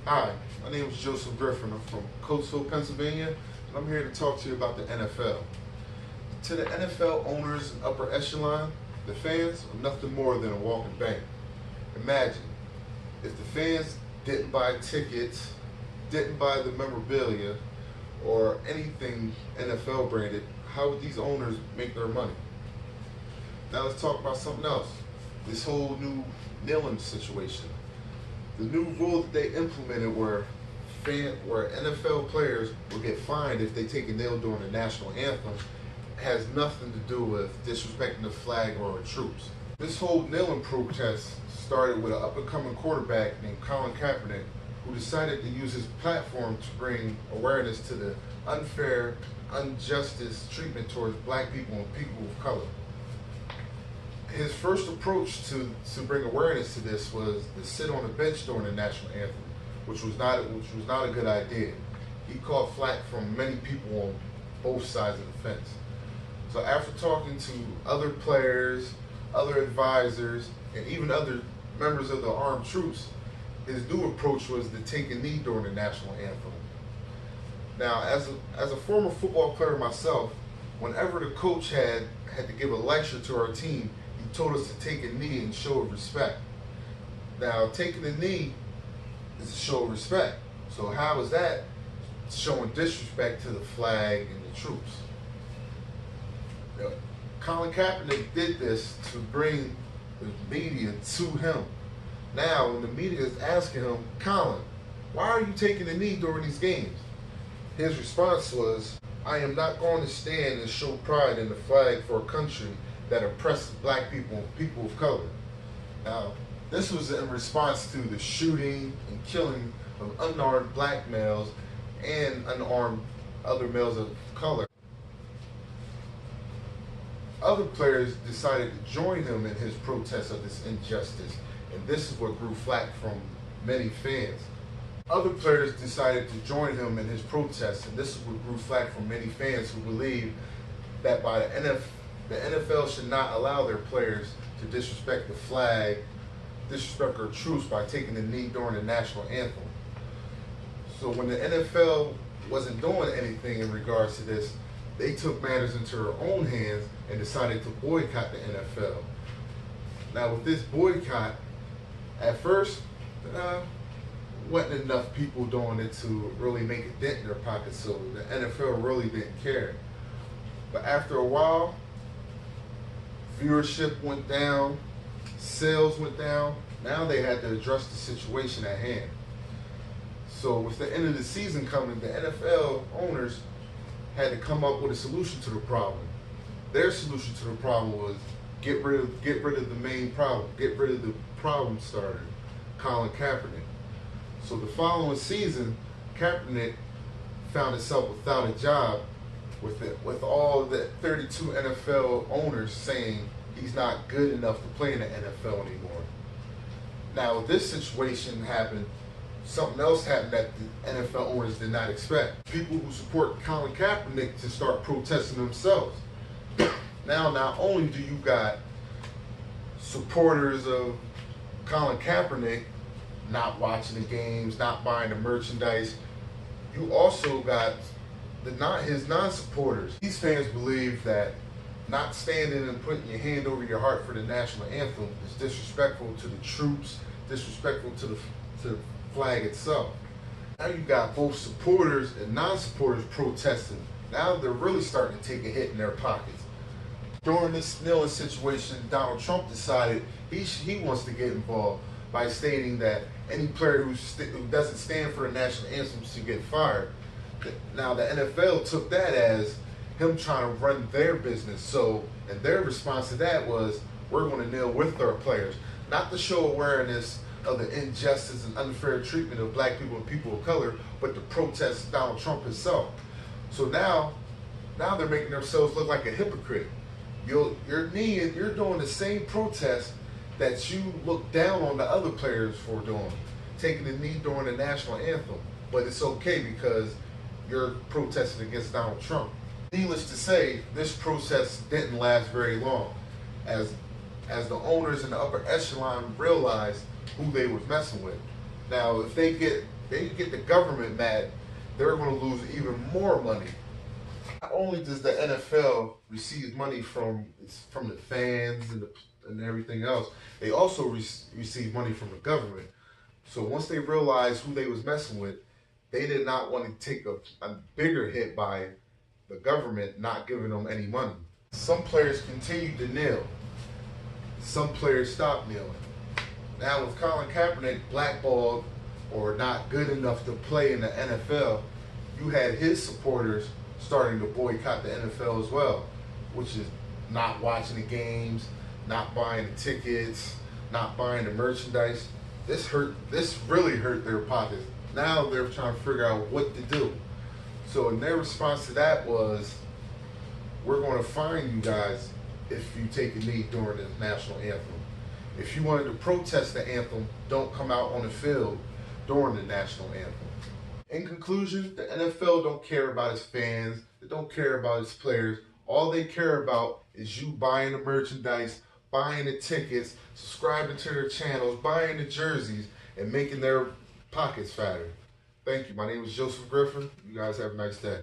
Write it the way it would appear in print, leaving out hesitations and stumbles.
Hi, my name is Joseph Griffin. I'm from Coatesville, Pennsylvania, and I'm here to talk to you about the NFL. To the NFL owners and upper echelon, the fans are nothing more than a walking bank. Imagine if the fans didn't buy tickets, didn't buy the memorabilia, or anything NFL branded, how would these owners make their money? Now let's talk about something else. This whole new kneeling situation. The new rule that they implemented where NFL players will get fined if they take a kneel during the national anthem has nothing to do with disrespecting the flag or our troops. This whole kneeling protest started with an up-and-coming quarterback named Colin Kaepernick, who decided to use his platform to bring awareness to the unfair, injustice treatment towards black people and people of color. His first approach to bring awareness to this was to sit on a bench during the national anthem, which was not a good idea. He caught flack from many people on both sides of the fence. So after talking to other players, other advisors, and even other members of the armed troops, his new approach was to take a knee during the national anthem. Now, as a former football player myself, whenever the coach had to give a lecture to our team, he told us to take a knee and show respect. Now, taking a knee is a show of respect. So how is that showing disrespect to the flag and the troops? Colin Kaepernick did this to bring the media to him. Now, when the media is asking him, Colin, why are you taking a knee during these games? His response was, I am not going to stand and show pride in the flag for a country that oppresses black people and people of color. Now, this was in response to the shooting and killing of unarmed black males and unarmed other males of color. Other players decided to join him in his protest of this injustice, and this is what grew flack from many fans. Other players decided to join him in his protest, and this is what grew flack from many fans who believe that by the NFL should not allow their players to disrespect the flag, disrespect our troops by taking the knee during the national anthem. So when the NFL wasn't doing anything in regards to this, they took matters into their own hands and decided to boycott the NFL. Now with this boycott, at first, wasn't enough people doing it to really make a dent in their pockets, so the NFL really didn't care. But after a while, viewership went down, sales went down. Now they had to address the situation at hand. So with the end of the season coming, the NFL owners had to come up with a solution to the problem. Their solution to the problem was get rid of the main problem, get rid of the problem starter, Colin Kaepernick. So the following season, Kaepernick found himself without a job with all the 32 NFL owners saying he's not good enough to play in the NFL anymore. Now, this situation happened, something else happened that the NFL owners did not expect. People who support Colin Kaepernick to start protesting themselves. Now, not only do you got supporters of Colin Kaepernick not watching the games, not buying the merchandise, you also got his non-supporters. These fans believe that not standing and putting your hand over your heart for the national anthem is disrespectful to the troops, disrespectful to the flag itself. Now you got both supporters and non-supporters protesting. Now they're really starting to take a hit in their pockets. During this kneeling situation, Donald Trump decided he wants to get involved by stating that any player who doesn't stand for the national anthem should get fired. Now the NFL took that as him trying to run their business. So, and their response to that was, we're going to kneel with our players, not to show awareness of the injustice and unfair treatment of black people and people of color, but to protest Donald Trump himself. So now they're making themselves look like a hypocrite. You're doing the same protest that you look down on the other players for doing, taking the knee during the national anthem. But it's okay because you're protesting against Donald Trump. Needless to say, this protest didn't last very long, as the owners in the upper echelon realized who they were messing with. Now, if they get they get the government mad, they're going to lose even more money. Not only does the NFL receive money from the fans and everything else, they also receive money from the government. So once they realized who they was messing with, they did not want to take a bigger hit by the government not giving them any money. Some players continued to kneel. Some players stopped kneeling. Now with Colin Kaepernick blackballed or not good enough to play in the NFL, you had his supporters starting to boycott the NFL as well, which is not watching the games, not buying the tickets, not buying the merchandise. This really hurt their pockets. Now they're trying to figure out what to do. So in their response to that was, we're going to fine you guys if you take a knee during the national anthem. If you wanted to protest the anthem, don't come out on the field during the national anthem. In conclusion, the NFL don't care about its fans. They don't care about its players. All they care about is you buying the merchandise, buying the tickets, subscribing to their channels, buying the jerseys, and making their pockets fatter. Thank you. My name is Joseph Griffin. You guys have a nice day.